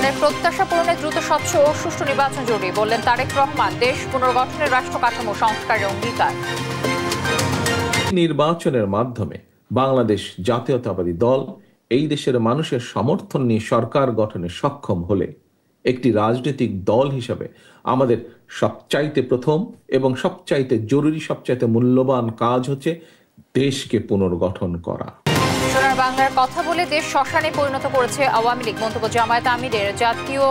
জনগণের প্রত্যাশা পূরণে দ্রুত স্বচ্ছ ও সুষ্ঠু নির্বাচন জরুরি বললেন তারেক রহমান। দেশ পুনর্গঠনের রাষ্ট্র কাঠামো সংস্কারের অঙ্গীকার। নির্বাচনের মাধ্যমে বাংলাদেশ জাতীয়তাবাদী দল এই দেশের মানুষের সমর্থন নিয়ে সরকার গঠনে সক্ষম হলে একটি রাজনৈতিক দল হিসাবে আমাদের সবচাইতে প্রথম এবং সবচাইতে জরুরি, সবচাইতে মূল্যবান কাজ হচ্ছে দেশকে পুনর্গঠন করা। সোনার বাংলার কথা বলে দেশ শ্মশানে পরিণত করেছে আওয়ামী লীগ, মন্তব্য জামায়াত আমিরের। জাতীয়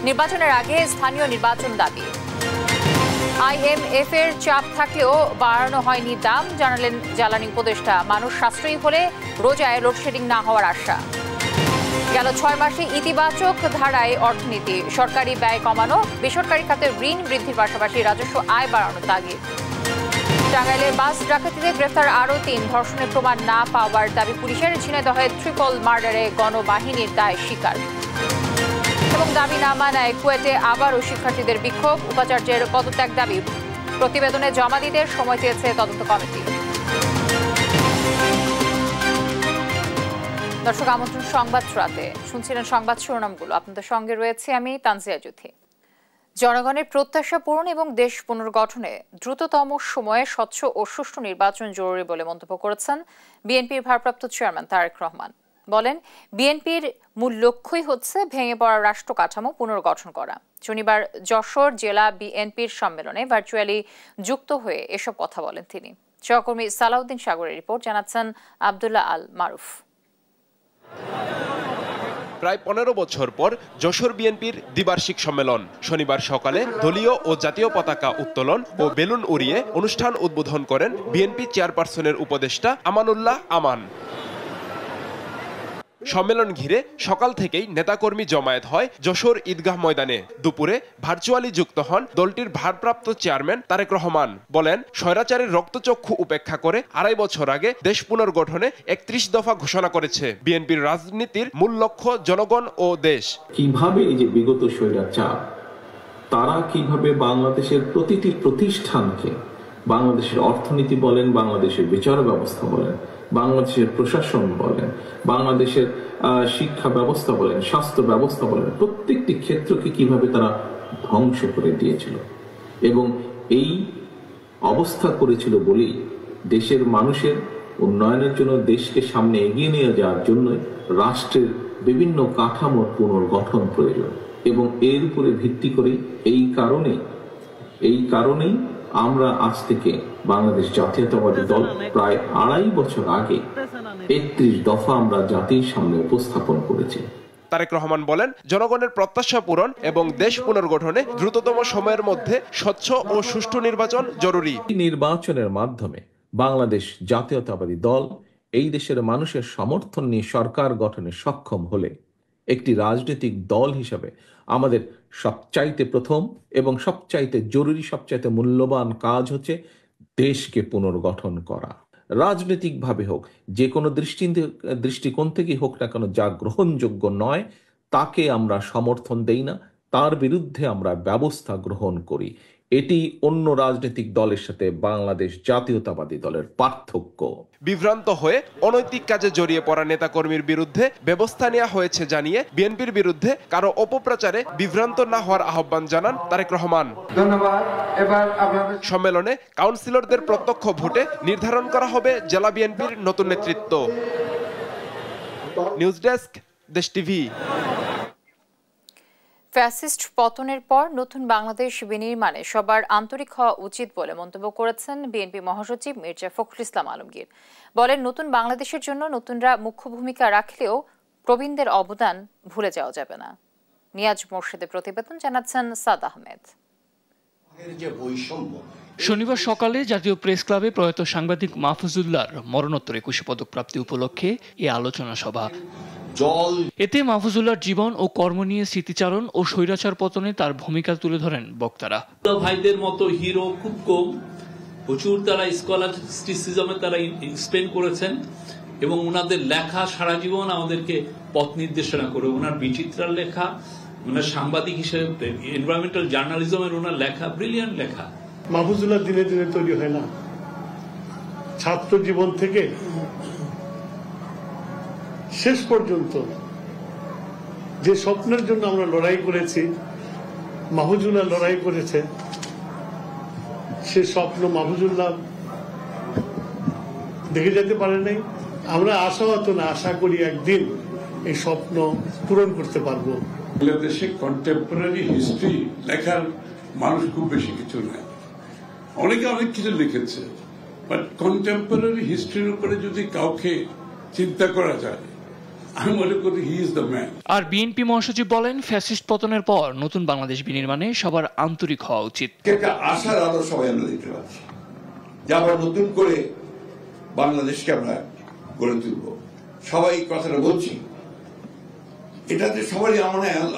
নির্বাচনের আগে স্থানীয় নির্বাচন দাবি। IMF এর চাপ থাকলেও বাড়ানো হয়নি দাম, জানালেন জ্বালানি উপদেষ্টা। মানুষ সাশ্রয়ী হলে রোজায় লোডশেডিং না হওয়ার আশা। গেল 6 মাসে ইতিবাচক ধারায় অর্থনীতি, সরকারি ব্যয় কমানো, বেসরকারি খাতে ঋণ বৃদ্ধির পাশাপাশি রাজস্ব আয় বাড়ানোর তাগিদ। টাঙ্গাইলে বাস ডাকাতিতে গ্রেফতার আরও 3, ধর্ষণের প্রমাণ না পাওয়ার দাবি পুলিশের। ঝিনাইদহে ট্রিপল মার্ডারে গণবাহিনীর দায় স্বীকার এবং দাবি না মানায় কুয়েটে আবারও শিক্ষার্থীদের বিক্ষোভ। উপাচার্যের পদত্যাগ দাবি, প্রতিবেদনে জমা দিতে সময় চেয়েছে তদন্ত কমিটি। দর্শক, আমন্ত্রণ সংবাদ রাতে। শুনছিলেন সংবাদ শিরোনামগুলো। আপনাদের সঙ্গে রয়েছে আমি তানজিয়া জুথি। জনগণের প্রত্যাশা পূরণ এবং দেশ পুনর্গঠনে দ্রুততম সময়ে স্বচ্ছ ও সুষ্ঠু নির্বাচন জরুরি বলে মন্তব্য করেছেন বিএনপির ভারপ্রাপ্ত চেয়ারম্যান তারেক রহমান। বলেন, বিএনপির মূল লক্ষ্যই হচ্ছে ভেঙে পড়া রাষ্ট্র কাঠামো পুনর্গঠন করা। শনিবার যশোর জেলা বিএনপির সম্মেলনে ভার্চুয়ালি যুক্ত হয়ে এসব কথা বলেন তিনি। সহকর্মী সালাউদ্দিন সাগরের রিপোর্ট, জানাচ্ছেন আব্দুল্লাহ আল মারুফ। প্রায় 15 বছর পর যশোর বিএনপির দ্বিবার্ষিক সম্মেলন। শনিবার সকালে দলীয় ও জাতীয় পতাকা উত্তোলন ও বেলুন উড়িয়ে অনুষ্ঠান উদ্বোধন করেন বিএনপি চেয়ারপারসনের উপদেষ্টা আমানুল্লাহ আমান। সম্মেলন ঘিরে সকাল থেকেই নেতাকর্মী জমায়েত হয় যশোর ঈদগাহ ময়দানে। দুপুরে ভার্চুয়ালি যুক্ত হন দলটির ভারপ্রাপ্ত চেয়ারম্যান তারেক রহমান। বলেন, স্বৈরাচারের রক্তচক্ষু উপেক্ষা করে 2.5 বছর আগে দেশ পুনর্গঠনে 31 দফা ঘোষণা করেছে। বিএনপির রাজনীতির মূল লক্ষ্য জনগণ ও দেশ। কিভাবে এই যে বিগত স্বৈরাচার, তারা কিভাবে বাংলাদেশের প্রতিটি প্রতিষ্ঠানকে, বাংলাদেশের অর্থনীতি বলেন, বাংলাদেশের বিচার ব্যবস্থা বলেন, বাংলাদেশের প্রশাসন বলেন, বাংলাদেশের শিক্ষা ব্যবস্থা বলেন, স্বাস্থ্য ব্যবস্থা বলেন, প্রত্যেকটি ক্ষেত্রকে কিভাবে তারা ধ্বংস করে দিয়েছিল এবং এই অবস্থা করেছিল বলেই দেশের মানুষের উন্নয়নের জন্য, দেশকে সামনে এগিয়ে নিয়ে যাওয়ার জন্য রাষ্ট্রের বিভিন্ন কাঠামোর পুনর্গঠন প্রয়োজন। এবং এর উপরে ভিত্তি করে এই কারণেই আমরা আজ থেকে বাংলাদেশ জাতীয়তাবাদী দল প্রায় 2.5 বছর আগে 31 দফা আমরা জাতির সামনে উপস্থাপন করেছি। তারেক রহমান বলেন, জনগণের প্রত্যাশা পূরণ এবং দেশ পুনর্গঠনে দ্রুততম সময়ের মধ্যে স্বচ্ছ ও সুষ্ঠু নির্বাচন জরুরি। নির্বাচনের মাধ্যমে বাংলাদেশ জাতীয়তাবাদী দল এই দেশের মানুষের সমর্থন নিয়ে সরকার গঠনে সক্ষম হলে একটি রাজনৈতিক দল হিসাবে আমাদের সবচাইতে প্রথম এবং সবচাইতে জরুরি, সবচাইতে মূল্যবান কাজ হচ্ছে দেশকে পুনর্গঠন করা। রাজনৈতিকভাবে হোক, যে কোনো দৃষ্টিকোণ থেকে হোক না কেন, যা গ্রহণযোগ্য নয় তাকে আমরা সমর্থন দেই না, তার বিরুদ্ধে আমরা ব্যবস্থা গ্রহণ করি। এটি অন্য রাজনৈতিক দলের সাথে বাংলাদেশ জাতীয়তাবাদী দলের পার্থক্য। বিভ্রান্ত হয়ে অনৈতিক কাজে জড়িয়ে পড়া নেতাকর্মীর বিরুদ্ধে ব্যবস্থা নেওয়া হয়েছে জানিয়ে বিএনপির বিরুদ্ধে কারো অপপ্রচারে বিভ্রান্ত না হওয়ার আহ্বান জানান তারেক রহমান। ধন্যবাদ। এবার সম্মেলনে কাউন্সিলরদের প্রত্যক্ষ ভোটে নির্ধারণ করা হবে জেলা বিএনপির নতুন নেতৃত্ব। নিউজ ডেস্ক, দেশ টিভি। ফ্যাসিস্ট পতনের পর নতুন বাংলাদেশ বিনির্মাণে সবার আন্তরিক হওয়া উচিত বলে মন্তব্য করেছেন বিএনপি মহাসচিব মির্জা ফখরুল ইসলাম আলমগীর। বলেন, নতুন বাংলাদেশের জন্য নতুনরা মুখ্য ভূমিকা রাখলেও প্রবীণদের অবদান ভুলে যাওয়া যাবে না। নিয়াজ মোর্শেদের প্রতিবেদন, জানাচ্ছেন সাদ আহমেদ। শনিবার সকালে জাতীয় প্রেস ক্লাবে প্রয়াত সাংবাদিক মাহফুজুল্লাহর মরণোত্তর 21 পদক প্রাপ্তি উপলক্ষে এ আলোচনা সভা। এতে মাহফুজুল্লাহর জীবন ও কর্ম নিয়ে স্মৃতিচারণ ও স্বৈরাচার পতনে তার ভূমিকা তুলে ধরেন বক্তারা। ভাইদের মতো হিরো খুব কম, প্রচুর তারা স্কলাস্টিসিজমে তারা এক্সপ্লেন করেছেন এবং ওনাদের লেখা সারা জীবন আমাদেরকে পথ নির্দেশনা করে। ওনার বিচিত্রার লেখা, ওনার সাংবাদিক হিসেবে এনভায়রনমেন্টাল জার্নালিজমের ওনার লেখা, ব্রিলিয়ান্ট লেখা। মাহফুজুল্লাহ দিনে দিনে তৈরি হয় না, ছাত্র জীবন থেকে শেষ পর্যন্ত যে স্বপ্নের জন্য আমরা লড়াই করেছি, মাহফুজুল্লাহ লড়াই করেছে, সে স্বপ্ন মাহফুজুল্লাহ দেখে যেতে পারে নাই। আমরা আশাহত না, আশা করি একদিন এই স্বপ্ন পূরণ করতে পারবো। বাংলাদেশে কন্টেম্পোরারি হিস্ট্রি লেখার মানুষ খুব বেশি কিছু নেই, অনেকে অনেক কিছু লিখেছে, বাট কন্টেম্পোরারি হিস্ট্রির উপরে যদি কাউকে চিন্তা করা যায়, আমি মনে করি হি ইজ দ্য ম্যান। আর বিএনপি মহাসচিব বলেন, ফ্যাসিস্ট পতনের পর নতুন বাংলাদেশ বিনির্মাণে সবার আন্তরিক হওয়া উচিত। একটা আশার আলো সবাই আমরা দেখতে পাচ্ছি যে আবার নতুন করে বাংলাদেশকে আমরা গড়ে তুলব। সবাই কথাটা বলছি, এটাতে সবারই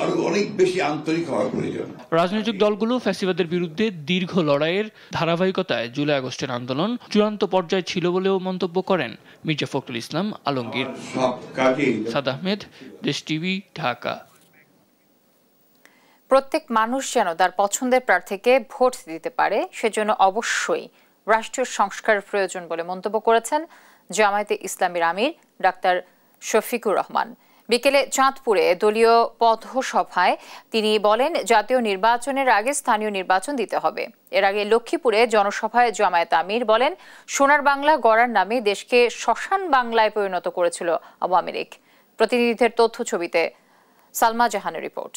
আরো অনেক বেশি আন্তরিক হওয়ার প্রয়োজন। রাজনৈতিক দলগুলো ফ্যাসিবাদের বিরুদ্ধে দীর্ঘ লড়াইয়ের ধারাবাহিকতায় জুলাই আগস্টের আন্দোলন চূড়ান্ত পর্যায়ে ছিল বলেও মন্তব্য করেন মির্জা ফখরুল ইসলাম আলমগীর। সাদ আহমেদ, দেশ টিভি, ঢাকা। প্রত্যেক মানুষ যেন তার পছন্দের প্রার্থীকে ভোট দিতে পারে, সেজন্য অবশ্যই রাষ্ট্রীয় সংস্কারের প্রয়োজন বলে মন্তব্য করেছেন জামায়াতে ইসলামীর আমির ডাক্তার শফিকুর রহমান। বিকেলে চাঁদপুরে দলীয় পথসভায় তিনি বলেন, জাতীয় নির্বাচনের আগে স্থানীয় নির্বাচন দিতে হবে। এর আগে লক্ষ্মীপুরে জনসভায় জামায়াত আমির বলেন, সোনার বাংলা গড়ার নামে দেশকে শ্মশান বাংলায় পরিণত করেছিল আওয়ামী লীগ। প্রতিনিধিদের তথ্য ছবিতে সালমা জাহানের রিপোর্ট।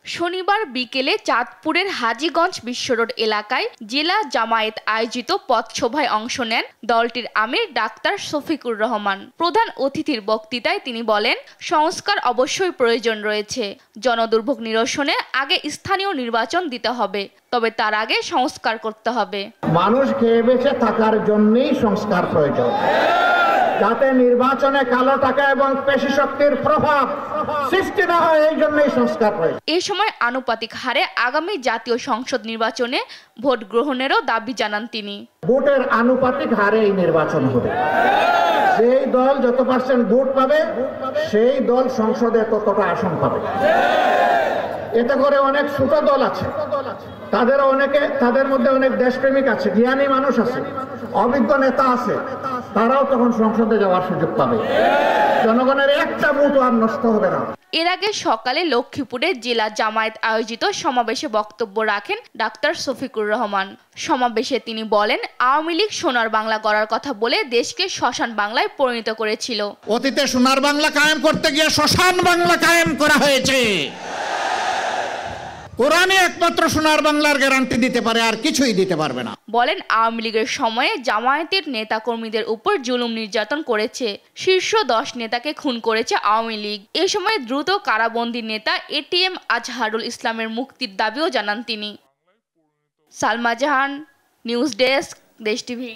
শনিবার বিকেলে চাঁদপুরের হাজীগঞ্জ বিশ্ব রোড এলাকায় জেলা জামায়াত আয়োজিত পথসভায় অংশ নেন দলটির আমির ডাক্তার শফিকুর রহমান। প্রধান অতিথির বক্তৃতায় তিনি বলেন, সংস্কার অবশ্যই প্রয়োজন রয়েছে। জনদুর্ভোগ নিরসনে আগে স্থানীয় নির্বাচন দিতে হবে, তবে তার আগে সংস্কার করতে হবে। মানুষ খেয়ে বেঁচে থাকার জন্যই সংস্কার প্রয়োজন, যাতে নির্বাচনে কালো টাকা এবং পেশি শক্তির প্রভাব সৃষ্টি না হয়, এই জন্যই সংস্কার প্রয়োজন। এই সময় আনুপাতিক হারে আগামী জাতীয় সংসদ নির্বাচনে ভোট গ্রহণেরও দাবি জানান তিনি। ভোটের আনুপাতিক হারে এই নির্বাচন হবে, যেই দল যত পার্সেন্ট ভোট পাবে সেই দল সংসদে ততটা আসন পাবে। এতে করে অনেক ছোট দল আছে, তাদের মধ্যে অনেক দেশপ্রেমিক আছে, জ্ঞানী মানুষ আছে, অভিজ্ঞ নেতা আছে, তারাও তখন সংসদে যাওয়ার সুযোগ পাবে। জনগণের একটা ভোট আর নষ্ট হবে না। এর আগে সকালে লক্ষ্মীপুরে জেলা জামায়াত আয়োজিত সমাবেশে বক্তব্য রাখেন ডাক্তার শফিকুর রহমান। সমাবেশে তিনি বলেন, আওয়ামী লীগ সোনার বাংলা গড়ার কথা বলে দেশকে শ্মশান বাংলায় পরিণত করেছিল। অতীতে সোনার বাংলা কায়েম করতে গিয়ে শ্মশান বাংলা কায়েম করা হয়েছে। কোরআনে একমাত্র সোনার বাংলার গ্যারান্টি দিতে পারে, আর কিছুই দিতে পারবে না। বলেন, আওয়ামী লীগের সময়ে জামায়াতের নেতাকর্মীদের উপর জুলুম নির্যাতন করেছে, শীর্ষ 10 নেতাকে খুন করেছে আওয়ামী লীগ। এ সময় দ্রুত কারাবন্দী নেতা এটিএম আজহারুল ইসলামের মুক্তির দাবিও জানান তিনি। সালমা জাহান, নিউজ ডেস্ক, দেশ টিভি।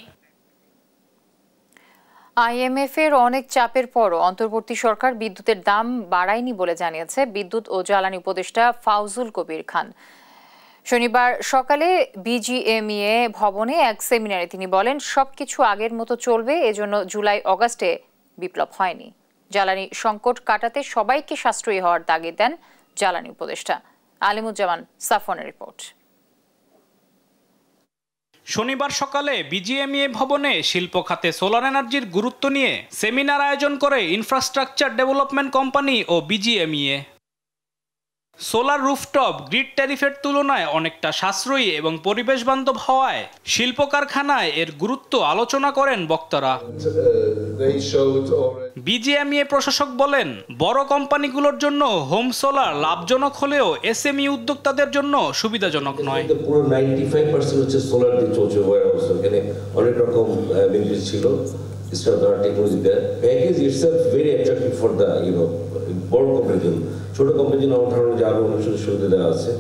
আইএমএফ এর অনেক চাপের পরও অন্তর্বর্তী সরকার বিদ্যুতের দাম বাড়ায়নি বলে জানিয়েছে বিদ্যুৎ ও জ্বালানি উপদেষ্টা ফাউজুল কবির খান। শনিবার সকালে বিজিএমইএ ভবনে এক সেমিনারে তিনি বলেন, সবকিছু আগের মতো চলবে, এজন্য জুলাই অগাস্টে বিপ্লব হয়নি। জ্বালানি সংকট কাটাতে সবাইকে সাশ্রয়ী হওয়ার তাগিদ দেন জ্বালানি উপদেষ্টা। আলিমুজ্জামান সাফনের রিপোর্ট। শনিবার সকালে বিজিএমইএ ভবনে শিল্প খাতে সোলার এনার্জির গুরুত্ব নিয়ে সেমিনার আয়োজন করে ইনফ্রাস্ট্রাকচার ডেভেলপমেন্ট কোম্পানি ও বিজিএমইএ। সোলার রুফটপ গ্রিড ট্যারিফের তুলনায় অনেকটা সাশ্রয়ী এবং পরিবেশ বান্ধব হওয়ায় শিল্প কারখানায় এর গুরুত্ব আলোচনা করেন বক্তারা। বিজিএমইএ প্রশাসক বলেন, বড় কোম্পানিগুলোর জন্য হোম সোলার লাভজনক হলেও এসএমই উদ্যোক্তাদের জন্য সুবিধাজনক নয়। পুরো 95% হচ্ছে সোলার দিয়ে চলছে ওয়্যারহাউস, এখানে অনেক রকম বেনিফিট ছিল। টেকনোলজি দেয় package itself very attractive for the বড় কোম্পানির জন্য। ছোট কোম্পানির জন্য আমার ধারণা যে আরো অনেক সুবিধা দেওয়া আছে।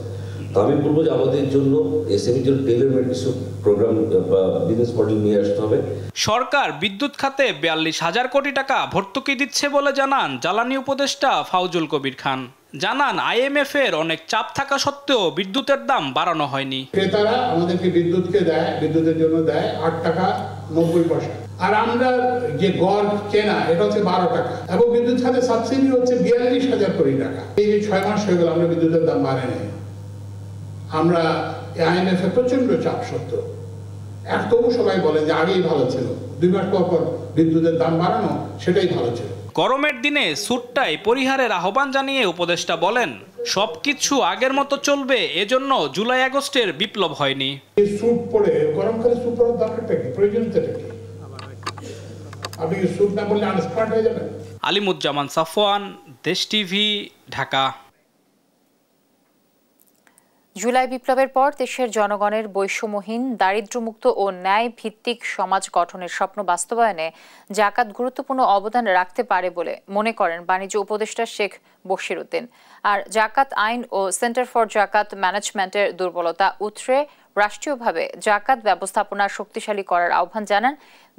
তো আমি বলবো যে আমাদের জন্য এসএমইর জন্য টেইলর মেড কিছু প্রোগ্রাম বা বিজনেস মডেল নিয়ে আসতে হবে। সরকার বিদ্যুৎ খাতে 42,000 কোটি টাকা ভর্তুকি দিচ্ছে বলে জানান জ্বালানি উপদেষ্টা ফাউজুল কবির খান। জানান, আইএমএফ এর অনেক চাপ থাকা সত্ত্বেও বিদ্যুতের দাম বাড়ানো হয়নি। ক্রেতারা আমাদেরকে বিদ্যুতের জন্য দেয় 8 টাকা 90 পয়সা, আর আমরা যে গড় কেনা এটা হচ্ছে 12 টাকা, এবং বিদ্যুৎ খাতে সাবসিডি হচ্ছে 42,000 কোটি টাকা। এই যে 6 মাস হয়ে গেল আমরা বিদ্যুতের দাম বাড়ে নাই। আমরা আইএমএফ এর প্রচন্ড চাপ সত্ত্বেও তবু সবাই বলেন যে আগেই ভালো ছিল। 2 মাস পর বিদ্যুতের দাম বাড়ানো সেটাই ভালো ছিল। গরমের দিনে স্যুটটাই পরিহারের আহ্বান জানিয়ে উপদেষ্টা বলেন, সবকিছু আগের মতো চলবে, এজন্য জুলাই আগস্টের বিপ্লব হয়নি। এই স্যুট পরে গরমকালে স্যুট পরার দরকারটা কি, প্রয়োজনীয়তাটা কি? আপনি স্যুট না বললে আনস্মার্ট হয়ে যাবেন। আলিমুজ্জামান সাফওয়ান, দেশ টিভি, ঢাকা। জুলাই বিপ্লবের পর দেশের জনগণের বৈষম্যহীন, দারিদ্র্যমুক্ত ও ন্যায় ভিত্তিক সমাজ গঠনের স্বপ্ন বাস্তবায়নে জাকাত গুরুত্বপূর্ণ অবদান রাখতে পারে বলে মনে করেন বাণিজ্য উপদেষ্টা শেখ বশির উদ্দিন। আর জাকাত আইন ও সেন্টার ফর জাকাত ম্যানেজমেন্টের দুর্বলতা উতরে রাষ্ট্রীয়ভাবে জাকাত ব্যবস্থাপনা শক্তিশালী করার আহ্বান জানান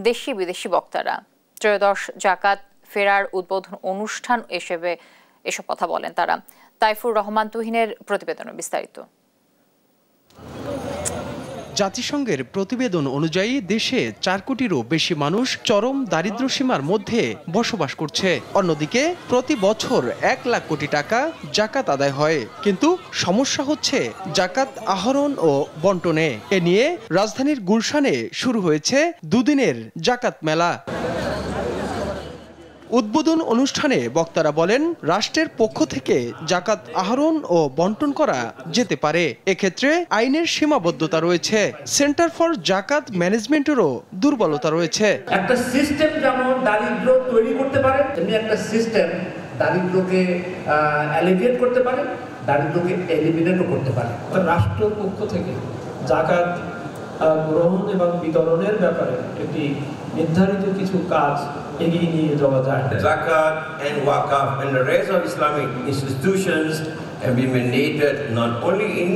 দেশি বিদেশি বক্তারা। ত্রয়োদশ জাকাত ফেরার উদ্বোধন অনুষ্ঠান হিসেবে এসব কথা বলেন তারা। তাইফুর রহমান তুহিনের প্রতিবেদনে বিস্তারিত। জাতিসংঘের প্রতিবেদন অনুযায়ী দেশে 4 কোটিরও বেশি মানুষ চরম দারিদ্র্যসীমার মধ্যে বসবাস করছে। অন্যদিকে প্রতি বছর 1 লাখ কোটি টাকা জাকাত আদায় হয়, কিন্তু সমস্যা হচ্ছে জাকাত আহরণ ও বন্টনে। এ নিয়ে রাজধানীর গুলশানে শুরু হয়েছে 2 দিনের জাকাত মেলা। উদ্বোধন অনুষ্ঠানে বক্তারা বলেন, রাষ্ট্রের পক্ষ থেকে জাকাত আহরণ ও বন্টন করা যেতে পারে, এক্ষেত্রে আইনের সীমাবদ্ধতা রয়েছে। সেন্টার ফর জাকাত ম্যানেজমেন্টেরও দুর্বলতা রয়েছে। একটা সিস্টেম যেমন দারিদ্র্য তৈরি করতে পারে, তেমনি একটা সিস্টেম দারিদ্র্যকে এলিভিয়েট করতে পারে, দারিদ্র্যকে এলিমিনেটও করতে পারে। রাষ্ট্রের পক্ষ থেকে জাকাত গ্রহণ এবং বিতরণের ব্যাপারে একটি নির্ধারিত কিছু কাজ এগিয়ে নিয়ে যাওয়া যায়। Zakat and Waqf and the rest of Islamic institutions have been mandated not only in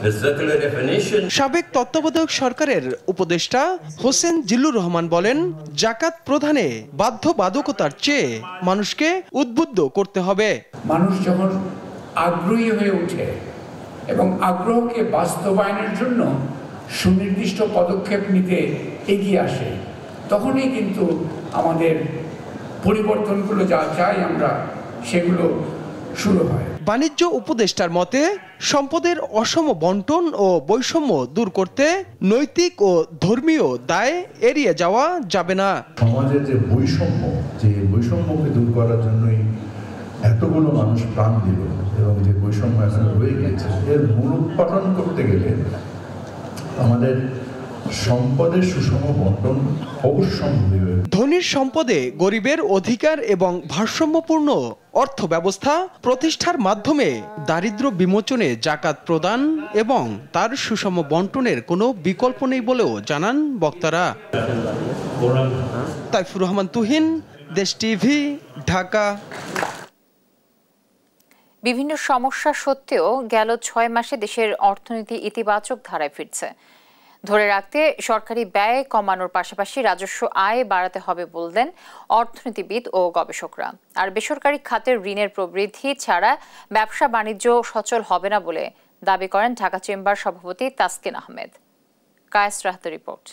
the circular definition. সাবেক তত্ত্বাবধায়ক সরকারের উপদেষ্টা হোসেন জিল্লুর রহমান বলেন, জাকাত প্রদানে বাধ্যবাধকতার চেয়ে মানুষকে উদ্বুদ্ধ করতে হবে। মানুষ যখন আগ্রহী হয়ে ওঠে এবং আগ্রহকে বাস্তবায়নের জন্য সুনির্দিষ্ট পদক্ষেপ নিতে এগিয়ে আসে, তখনই কিন্তু আমাদের পরিবর্তনগুলো যা চাই আমরা সেগুলো শুরু হয়। বাণিজ্য উপদেষ্টার মতে, সম্পদের অসম বন্টন ও বৈষম্য দূর করতে নৈতিক ও ধর্মীয় দায় এড়িয়ে যাওয়া যাবে না। সমাজের যে বৈষম্যকে দূর করার জন্যই এতগুলো মানুষ প্রাণ দিল এবং যে বৈষম্য এখন রয়ে গেছে, এর মূলোৎপাটন করতে গেলে আমাদের সম্পদের সুষম বন্টন অবশ্যম্ভাবী। ধনীর সম্পদে গরিবের অধিকার এবং ভারসাম্যপূর্ণ অর্থ ব্যবস্থা প্রতিষ্ঠার মাধ্যমে দারিদ্র্য বিমোচনে জাকাত প্রদান এবং তার সুষম বন্টনের কোনো বিকল্প নেই বলেও জানান বক্তারা। তাইফুর রহমান তুহিন, দেশ টিভি, ঢাকা। বিভিন্ন সমস্যা সত্ত্বেও গেল 6 মাসে দেশের অর্থনীতি ইতিবাচক ধারায় ফিরছে। ধরে রাখতে সরকারি ব্যয় কমানোর পাশাপাশি রাজস্ব আয় বাড়াতে হবে বললেন অর্থনীতিবিদ ও গবেষকরা। আর বেসরকারি খাতের ঋণের প্রবৃদ্ধি ছাড়া ব্যবসা বাণিজ্য সচল হবে না বলে দাবি করেন ঢাকা চেম্বার সভাপতি তাসকিন আহমেদ। কায়েস রাহতের রিপোর্ট।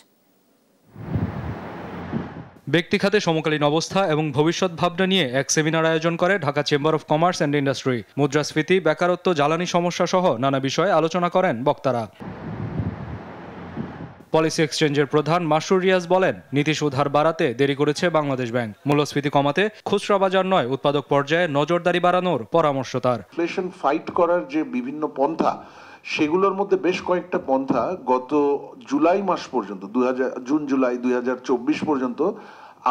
ব্যক্তি খাতে সমকালীন অবস্থা এবং ভবিষ্যৎ ভাবনা নিয়ে এক সেমিনার আয়োজন করে Dhaka chamber of commerce and industry. মুদ্রাস্ফীতি, বেকারত্ব, জ্বালানি সমস্যা সহ নানা বিষয়ে আলোচনা করেন বক্তারা। পলিসি এক্সচেঞ্জের প্রধান মাসরুর রিয়াজ বলেন, নীতি সুদ হার বাড়াতে দেরি করেছে বাংলাদেশ ব্যাংক। মূল্যস্ফীতি কমাতে খুচরা বাজার নয়, উৎপাদক পর্যায়ে নজরদারি বাড়ানোর পরামর্শ তার। ইনফ্লেশন ফাইট করার যে বিভিন্ন পন্থা, সেগুলোর মধ্যে বেশ কয়েকটা পন্থা গত জুলাই মাস পর্যন্ত, জুন জুলাই 2024 পর্যন্ত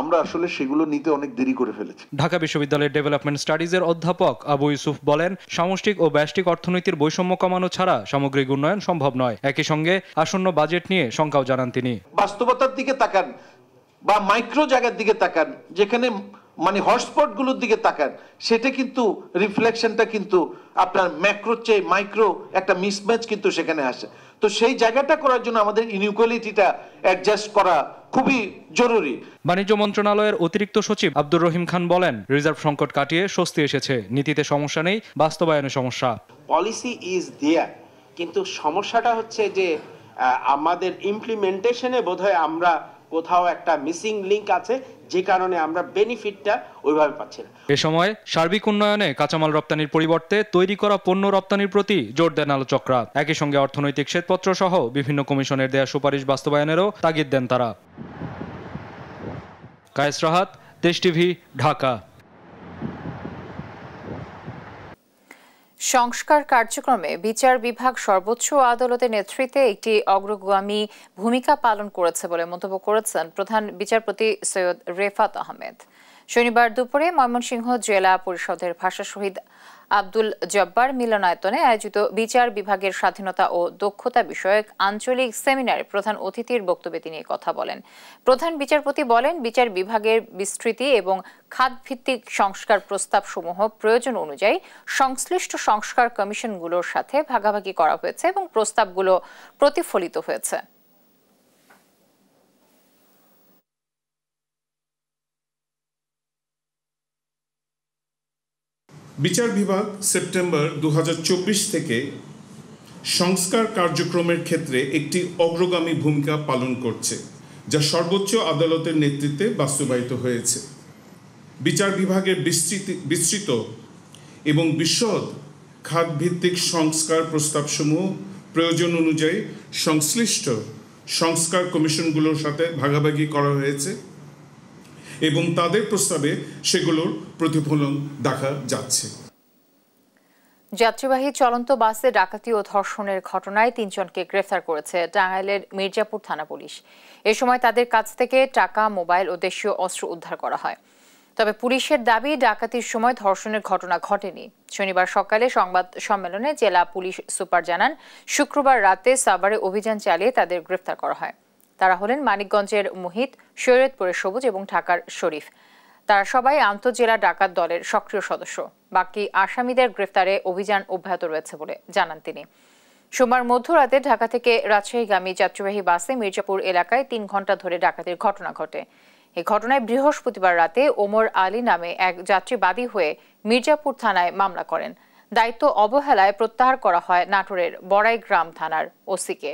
আমরা আসলে সেগুলো নিতে অনেক দেরি করে ফেলেছি। ঢাকা বিশ্ববিদ্যালয়ের ডেভেলপমেন্ট স্টাডিজের অধ্যাপক আবু ইউসুফ বলেন, সামষ্টিক ও ব্যষ্টিক অর্থনীতির বৈষম্য কমানো ছাড়া সামগ্রিক উন্নয়ন সম্ভব নয়। একই সঙ্গে আসন্ন বাজেট নিয়ে শঙ্কাও জানান তিনি। বাস্তবতার দিকে তাকান বা মাইক্রো জায়গার দিকে তাকান, যেখানে মানে হটস্পট গুলোর দিকে তাকান, সেটা কিন্তু রিফ্লেকশনটা কিন্তু আপনার ম্যাক্রোর চেয়ে মাইক্রো একটা মিসম্যাচ কিন্তু সেখানে আসে। তো সেই জায়গাটা করার জন্য আমাদের ইনইকুয়ালিটিটা অ্যাডজাস্ট করা খুবই জরুরি। বাণিজ্য মন্ত্রণালয়ের অতিরিক্ত সচিব আব্দুর রহিম খান বলেন, রিজার্ভ সংকট কাটিয়ে স্বস্তি এসেছে, নীতিতে সমস্যা নেই, বাস্তবায়নে সমস্যা। পলিসি ইজ দেয়ার, কিন্তু সমস্যাটা হচ্ছে যে আমাদের ইমপ্লিমেন্টেশনে বোধহয় আমরা কোথাও একটা মিসিং লিংক আছে, যে কারণে আমরা বেনিফিটটা ওইভাবে পাচ্ছি না। এ সময় সার্বিক উন্নয়নে কাঁচামাল রপ্তানির পরিবর্তে তৈরি করা পণ্য রপ্তানির প্রতি জোর দেন আলোচকরা। একই সঙ্গে অর্থনৈতিক শ্বেতপত্র সহ বিভিন্ন কমিশনের দেয়া সুপারিশ বাস্তবায়নেরও তাগিদ দেন তারা। কায়েস রাহাত, দেশ টিভি, ঢাকা। সংস্কার কার্যক্রমে বিচার বিভাগ সর্বোচ্চ আদালতের নেতৃত্বে একটি অগ্রগামী ভূমিকা পালন করেছে বলে মন্তব্য করেছেন প্রধান বিচারপতি সৈয়দ রেফাত আহমেদ। শনিবার দুপুরে ময়মনসিংহ জেলা পরিষদের ভাষা শহীদ আব্দুল জব্বার মিলনায়তনে আয়োজিত বিচার বিভাগের স্বাধীনতা ও দক্ষতা বিষয়ক আঞ্চলিক সেমিনারে প্রধান অতিথির বক্তব্যে তিনি কথা বলেন। প্রধান বিচারপতি বলেন, বিচার বিভাগের বিস্তৃতি এবং খাতভিত্তিক সংস্কার প্রস্তাব সমূহ প্রয়োজন অনুযায়ী সংশ্লিষ্ট সংস্কার কমিশনগুলোর সাথে ভাগাভাগি করা হয়েছে এবং প্রস্তাবগুলো প্রতিফলিত হয়েছে। বিচার বিভাগ সেপ্টেম্বর 2024 থেকে সংস্কার কার্যক্রমের ক্ষেত্রে একটি অগ্রগামী ভূমিকা পালন করছে, যা সর্বোচ্চ আদালতের নেতৃত্বে বাস্তবায়িত হয়েছে। বিচার বিভাগের বিস্তৃত এবং বিশদ খাতভিত্তিক সংস্কার প্রস্তাবসমূহ প্রয়োজন অনুযায়ী সংশ্লিষ্ট সংস্কার কমিশনগুলোর সাথে ভাগাভাগি করা হয়েছে এবং তাদের প্রস্তাবে সেগুলোর প্রতিফলন দেখা যাচ্ছে। যাত্রীবাহী চলন্ত বাসে ডাকাতি ও ধর্ষণের ঘটনায় 3 জনকে গ্রেফতার করেছে টাঙ্গাইলের মির্জাপুর থানা পুলিশ। এ সময় তাদের কাছ থেকে টাকা, মোবাইল ও দেশীয় অস্ত্র উদ্ধার করা হয়। তবে পুলিশের দাবি, ডাকাতির সময় ধর্ষণের ঘটনা ঘটেনি। শনিবার সকালে সংবাদ সম্মেলনে জেলা পুলিশ সুপার জানান, শুক্রবার রাতে সাভারে অভিযান চালিয়ে তাদের গ্রেফতার করা হয়। তারা হলেন মানিকগঞ্জের মুহিত, শরীয়তপুরের সবুজ এবং ঢাকার শরীফ। তারা সবাই আন্তঃজেলা ডাকাত দলের সক্রিয় সদস্য। বাকি আসামিদের গ্রেফতারে অভিযান অব্যাহত রয়েছে বলে জানান তিনি। সোমবার মধ্যরাতে ঢাকা থেকে রাজশাহীগামী যাত্রীবাহী বাসে মির্জাপুর এলাকায় 3 ঘণ্টা ধরে ডাকাতির ঘটনা ঘটে। এই ঘটনায় বৃহস্পতিবার রাতে ওমর আলী নামে এক যাত্রী বাদী হয়ে মির্জাপুর থানায় মামলা করেন। দায়িত্ব অবহেলায় প্রত্যাহার করা হয় নাটোরের বড়াইগ্রাম থানার ওসিকে।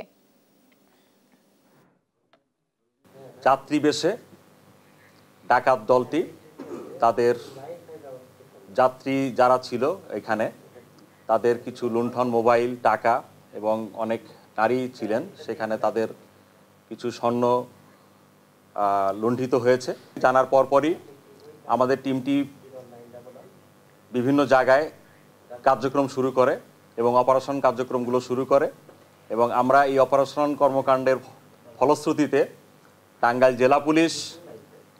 যাত্রী বেশে ডাকাত দলটি তাদের যাত্রী যারা ছিল এখানে তাদের কিছু লুণ্ঠন, মোবাইল, টাকা এবং অনেক নারী ছিলেন, সেখানে তাদের কিছু স্বর্ণ লুণ্ঠিত হয়েছে। জানার পরপরই আমাদের টিমটি বিভিন্ন জায়গায় কার্যক্রম শুরু করে এবং অপারেশন কার্যক্রমগুলো শুরু করে এবং আমরা এই অপারেশন কর্মকাণ্ডের ফলশ্রুতিতে টাঙ্গাইল জেলা পুলিশ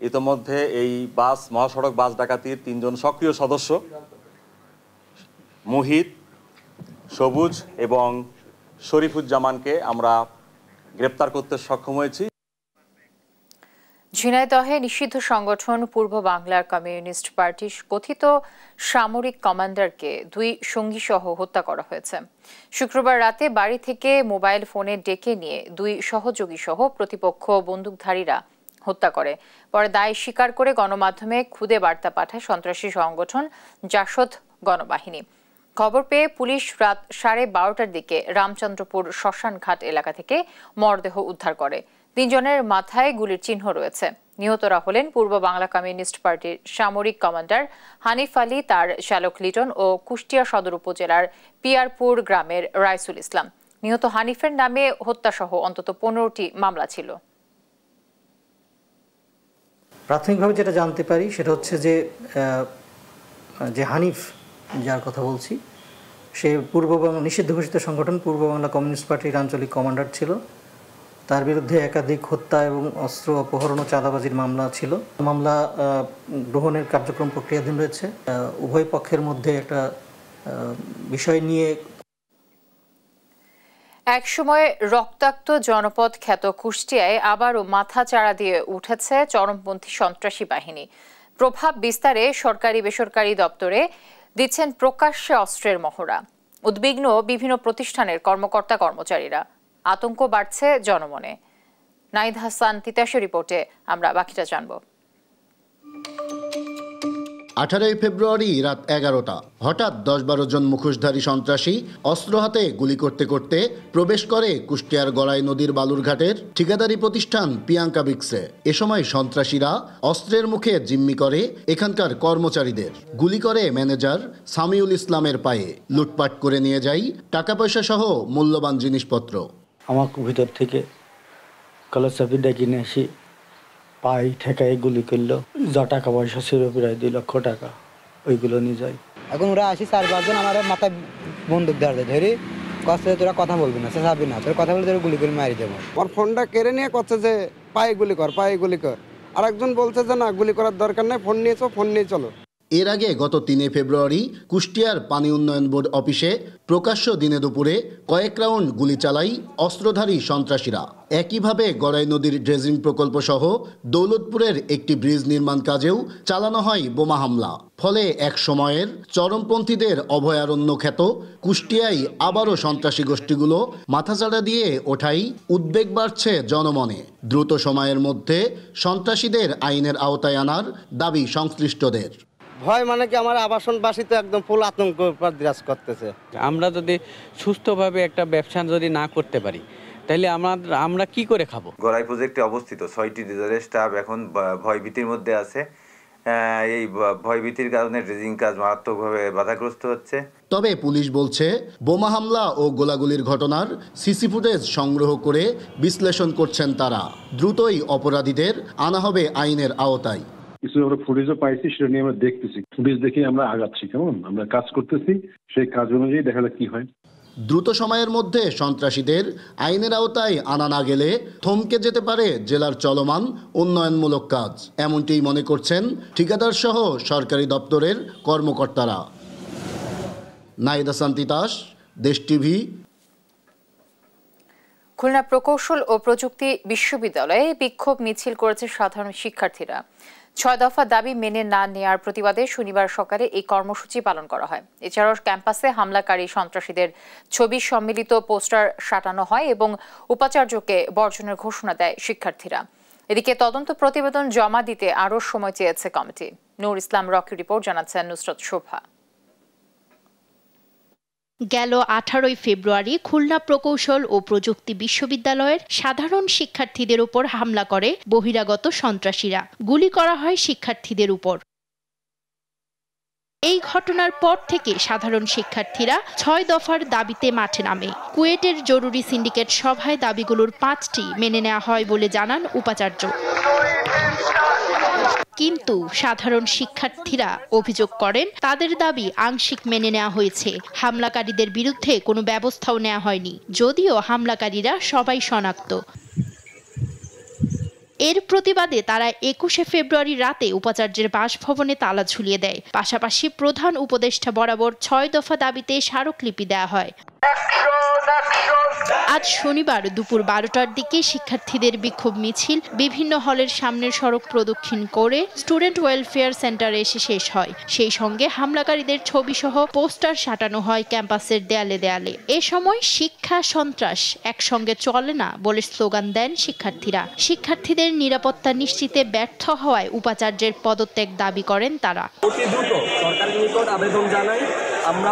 ইতোমধ্যে এই মহাসড়ক বাস ডাকাতির 3 জন সক্রিয় সদস্য মুহিত, সবুজ এবং শরীফুজ্জামানকে আমরা গ্রেপ্তার করতে সক্ষম হয়েছি। ঝিনাইদহে নিষিদ্ধ সংগঠন পূর্ব বাংলার কমিউনিস্ট পার্টির কথিত সামরিক কমান্ডারকে 2 সঙ্গী সহ হত্যা করা হয়েছে। শুক্রবার রাতে বাড়ি থেকে মোবাইল ফোনে ডেকে নিয়ে 2 সহযোগী সহ প্রতিপক্ষ বন্দুকধারীরা হত্যা করে। পরে দায় স্বীকার করে গণমাধ্যমে খুদে বার্তা পাঠায় সন্ত্রাসী সংগঠন জাসদ গণবাহিনী। খবর পেয়ে পুলিশ রাত 12:30টার দিকে রামচন্দ্রপুর শ্মশানঘাট এলাকা থেকে মরদেহ উদ্ধার করে। 3 জনের মাথায় গুলির চিহ্ন রয়েছে। নিহতরা হলেন পূর্ব বাংলা কমিউনিস্ট পার্টির সামরিক কমান্ডার হানিফ আলী, তার শ্যালক লিটন ও কুষ্টিয়া সদর উপজেলার পিয়ারপুর গ্রামের রাইসুল ইসলাম। নিহত হানিফের নামে হত্যাসহ অন্তত 15টি মামলা ছিল। প্রাথমিকভাবে যেটা জানতে পারি সেটা হচ্ছে যে হানিফ, যার কথা বলছি, সে পূর্ব বাংলা নিষিদ্ধ ঘোষিত সংগঠন পূর্ব বাংলা কমিউনিস্ট পার্টির আঞ্চলিক কমান্ডার ছিল। তার বিরুদ্ধে একাধিক হত্যা এবং অস্ত্র অপহরণ ও চাঁদাবাজির মামলা ছিল। মামলা গ্রহণের কার্যক্রম প্রক্রিয়াধীন রয়েছে। উভয় পক্ষের মধ্যে একটা বিষয় নিয়ে একসময় রক্তাক্ত জনপদ খ্যাত কুষ্টিয়ায় আবারও মাথা চাড়া দিয়ে উঠেছে চরমপন্থী সন্ত্রাসী বাহিনী। প্রভাব বিস্তারে সরকারি বেসরকারি দপ্তরে দিচ্ছেন প্রকাশ্যে অস্ত্রের মহড়া। উদ্বিগ্ন বিভিন্ন প্রতিষ্ঠানের কর্মকর্তা কর্মচারীরা। আতঙ্ক বাড়ছে জনমনে। নাইদ হাসান তিতাসের রিপোর্টে আমরা বাকিটা জানব। 18 ফেব্রুয়ারি রাত 11টা হঠাৎ 10-12 জন মুখোশধারী সন্ত্রাসী অস্ত্র হাতে গুলি করতে করতে প্রবেশ করে কুষ্টিয়ার গড়াই নদীর বালুরঘাটের ঠিকাদারি প্রতিষ্ঠান প্রিয়াঙ্কা বিক্সে। এ সময় সন্ত্রাসীরা অস্ত্রের মুখে জিম্মি করে এখানকার কর্মচারীদের। গুলি করে ম্যানেজার সামিউল ইসলামের পায়ে। লুটপাট করে নিয়ে যায় টাকা পয়সা সহ মূল্যবান জিনিসপত্র। আমার ভিতর থেকে কালো চাবি ডেকে নিয়ে আসি পাই ঠেকায় গুলি করলো, যা টাকা পয়সা ছিল প্রায় 2 লক্ষ টাকা, ওইগুলো নিয়ে যায়। এখন ওরা আসি 4-5 জন আমার মাথায় বন্দুক ধরে কষ্ট, তোরা কথা বলবি না, চাবি না, তোর কথা বলে তোর গুলি করে মারি দেবো। ওর ফোনটা কেড়ে নিয়ে করছে যে পায়ে গুলি কর, পায়ে গুলি কর। আর একজন বলছে যে না, গুলি করার দরকার নেই, ফোন নিয়েছো, ফোন নিয়ে চলো। এর আগে গত 3 ফেব্রুয়ারি কুষ্টিয়ার পানি উন্নয়ন বোর্ড অফিসে প্রকাশ্য দিনে দুপুরে কয়েক রাউন্ড গুলি চালায় অস্ত্রধারী সন্ত্রাসীরা। একইভাবে গড়াই নদীর ড্রেজিং প্রকল্প সহ দৌলতপুরের একটি ব্রিজ নির্মাণ কাজেও চালানো হয় বোমা হামলা। ফলে এক সময়ের চরমপন্থীদের অভয়ারণ্য খ্যাত কুষ্টিয়ায় আবারও সন্ত্রাসী গোষ্ঠীগুলো মাথাচাড়া দিয়ে ওঠাই উদ্বেগ বাড়ছে জনমনে। দ্রুত সময়ের মধ্যে সন্ত্রাসীদের আইনের আওতায় আনার দাবি সংশ্লিষ্টদের। ভয় মানে কি, আমার আবাসনবাসী তো একদম ফুল আতঙ্ক বিরাজ করতেছে। আমরা যদি সুস্থভাবে একটা ব্যবসা যদি না করতে পারি, তাহলে আমরা কি করে খাবো? গড়াই প্রজেক্টে অবস্থিত 6টি ডিজারের স্টাফ এখন ভয়ভীতির মধ্যে আছে। এই ভয়ভীতির কারণে ড্রেজিং কাজ মারাত্মকভাবে বাধাগ্রস্ত হচ্ছে। তবে পুলিশ বলছে বোমা হামলা ও গোলাগুলির ঘটনার সিসি ফুটেজ সংগ্রহ করে বিশ্লেষণ করছেন তারা। দ্রুতই অপরাধীদের আনা হবে আইনের আওতায়। কিছু আমরা ফুটেজও পাইছি, সেটা নিয়ে আমরা দেখতেছি, ফুটেজ দেখে আমরা আগাচ্ছি, কেমন আমরা কাজ করতেছি, সেই কাজ অনুযায়ী দেখা যাক কি হয়। দ্রুত সময়ের মধ্যে সন্ত্রাসীদের আইনের আওতায় আনা না গেলে থমকে যেতে পারে জেলার চলমান উন্নয়নমূলক কাজ, এমনটিই মনে করছেন ঠিকাদার সহ সরকারি দপ্তরের কর্মকর্তারা। নাইদা সান্তিতাস, দেশ টিভি। খুলনা প্রকৌশল ও প্রযুক্তি বিশ্ববিদ্যালয়ে বিক্ষোভ মিছিল করেছে সাধারণ শিক্ষার্থীরা। 6 দফা দাবি মেনে না নেয়ার প্রতিবাদে শনিবার সকালে এই কর্মসূচি পালন করা হয়। এছাড়াও ক্যাম্পাসে হামলাকারী সন্ত্রাসীদের ছবি সম্মিলিত পোস্টার সাঁটানো হয় এবং উপাচার্যকে বর্জনের ঘোষণা দেয় শিক্ষার্থীরা। এদিকে তদন্ত প্রতিবেদন জমা দিতে আরও সময় চেয়েছে কমিটি। নূর ইসলাম রকি রিপোর্ট জানাচ্ছেন নুসরত শোভা। গেল 18 ফেব্রুয়ারি খুলনা প্রকৌশল ও প্রযুক্তি বিশ্ববিদ্যালয়ের সাধারণ শিক্ষার্থীদের উপর হামলা করে বহিরাগত সন্ত্রাসীরা। গুলি করা হয় শিক্ষার্থীদের উপর। এই ঘটনার পর থেকে সাধারণ শিক্ষার্থীরা 6 দফার দাবিতে মাঠে নামে। কুয়েটের জরুরি সিন্ডিকেট সভায় দাবিগুলোর 5টি মেনে নেওয়া হয় বলে জানান উপাচার্য। কিন্তু সাধারণ শিক্ষার্থীরা অভিযোগ করেন তাদের দাবি আংশিক মেনে নেওয়া হয়েছে, হামলাকারীদের বিরুদ্ধে কোনো ব্যবস্থাও নেওয়া হয়নি, যদিও হামলাকারীরা সবাই শনাক্ত। এর প্রতিবাদে তারা 21 ফেব্রুয়ারি রাতে উপাচার্যের বাসভবনে তালা ঝুলিয়ে দেয়। পাশাপাশি প্রধান উপদেষ্টা বরাবর 6 দফা দাবিতে স্মারকলিপি দেওয়া হয়। আজ শনিবার দুপুর 12টার দিকে শিক্ষার্থীদের বিক্ষোভ মিছিল বিভিন্ন হলের সামনের সড়ক প্রদক্ষিণ করে স্টুডেন্ট ওয়েলফেয়ার সেন্টারে এসে শেষ হয়। সেই সঙ্গে হামলাকারীদের ছবি সহ পোস্টার সাঁটানো হয় ক্যাম্পাসের দেয়ালে দেয়ালে। এ সময় শিক্ষা সন্ত্রাস একসঙ্গে চলে না বলে স্লোগান দেন শিক্ষার্থীরা। শিক্ষার্থীদের নিরাপত্তা নিশ্চিতে ব্যর্থ হওয়ায় উপাচার্যের পদত্যাগ দাবি করেন তারা। অতি দ্রুত সরকারের নিকট আবেদন জানাই, আমরা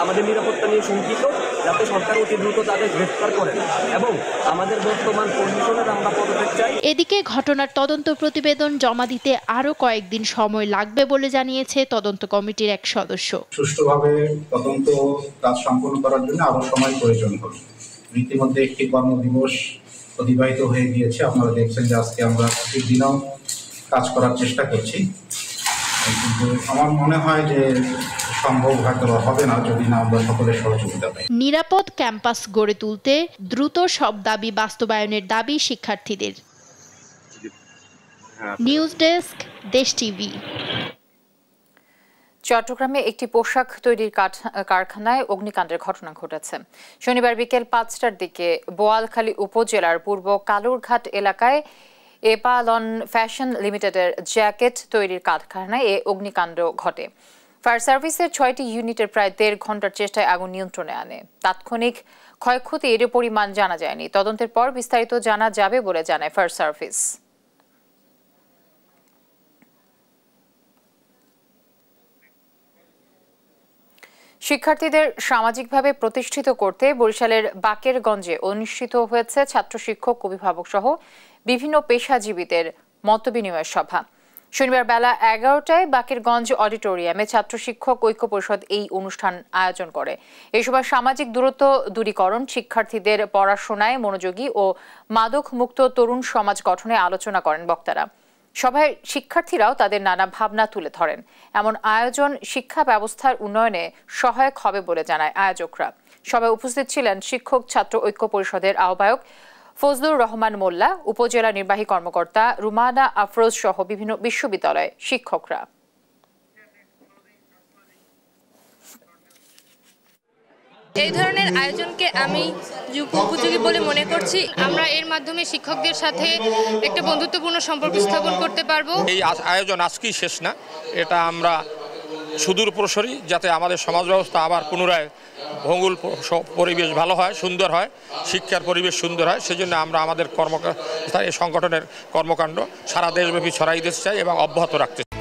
আমাদের নিরাপত্তা নিয়ে শঙ্কিত, যাতে সরকার অতি দ্রুত তাদের গ্রেফতার করেন এবং আমাদের বর্তমান কন্ডিশনের আমরা পদত্যাগ চাই। এদিকে ঘটনার তদন্ত প্রতিবেদন জমা দিতে আরো কয়েকদিন সময় লাগবে বলে জানিয়েছে তদন্ত কমিটির এক সদস্য। সুষ্ঠুভাবে তদন্ত কাজ সম্পন্ন করার জন্য আরো সময় প্রয়োজন হবে। ইতিমধ্যে একটি কর্মদিবস অতিবাহিত হয়ে গিয়েছে, আপনারা দেখছেন যে আজকে আমরা প্রতিদিনও কাজ করার চেষ্টা করছি, কিন্তু আমার মনে হয় যে সম্ভব হয়তো হবে না যদি না আমরা সকলের সহযোগিতা পাই। নিরাপদ ক্যাম্পাস গড়ে তুলতে দ্রুত সব দাবি বাস্তবায়নের দাবি শিক্ষার্থীদের। নিউজ ডেস্ক, দেশ টিভি। চট্টগ্রামে একটি পোশাক তৈরির কারখানায় অগ্নিকাণ্ডের ঘটনা ঘটেছে। শনিবার বিকেল 5টার দিকে বোয়ালখালী উপজেলার পূর্ব কালুরঘাট এলাকায় এপালন ফ্যাশন লিমিটেডের জ্যাকেট তৈরির কারখানায় এ অগ্নিকাণ্ড ঘটে। ফায়ার সার্ভিসের 6টি ইউনিটের প্রায় 1.5 ঘন্টার চেষ্টায় আগুন নিয়ন্ত্রণে আনে। তাৎক্ষণিক ক্ষয়ক্ষতির পরিমাণ জানা যায়নি। তদন্তের পর বিস্তারিত জানা যাবে বলে জানায় ফায়ার সার্ভিস। শিক্ষার্থীদের সামাজিকভাবে প্রতিষ্ঠিত করতে বরিশালের বাকেরগঞ্জে অনুষ্ঠিত হয়েছে ছাত্র শিক্ষক অভিভাবক সহ বিভিন্ন পেশাজীবীদের মতবিনিময় সভা। শনিবার বেলা 11টায় বাকেরগঞ্জ অডিটোরিয়ামে ছাত্র শিক্ষক ঐক্য পরিষদ এই অনুষ্ঠান আয়োজন করে। এই সময় সামাজিক দূরত্ব দূরীকরণ, শিক্ষার্থীদের পড়াশোনায় মনোযোগী ও মাদক মুক্ত তরুণ সমাজ গঠনে আলোচনা করেন বক্তারা। সভায় শিক্ষার্থীরাও তাদের নানা ভাবনা তুলে ধরেন। এমন আয়োজন শিক্ষা ব্যবস্থার উন্নয়নে সহায়ক হবে বলে জানায় আয়োজকরা। সভায় উপস্থিত ছিলেন শিক্ষক ছাত্র ঐক্য পরিষদের আহ্বায়ক ফজলুর রহমান মোল্লা, উপজেলা নির্বাহী কর্মকর্তা রুমানা আফরোজ সহ বিভিন্ন বিশ্ববিদ্যালয়ের শিক্ষকরা। এই ধরনের আয়োজনকে আমি উপযোগী বলে মনে করছি। আমরা এর মাধ্যমে শিক্ষকদের সাথে একটা বন্ধুত্বপূর্ণ সম্পর্ক স্থাপন করতে পারবো। এই আয়োজন আজকেই শেষ না, এটা আমরা সুদূর প্রসারী, যাতে আমাদের সমাজ ব্যবস্থা আবার পুনরায় ভঙ্গুর পরিবেশ ভালো হয়, সুন্দর হয়, শিক্ষার পরিবেশ সুন্দর হয়। সেজন্য আমরা আমাদের এই সংগঠনের কর্মকাণ্ড সারা দেশব্যাপী ছড়াই দিতে চাই এবং অব্যাহত রাখতে চাই।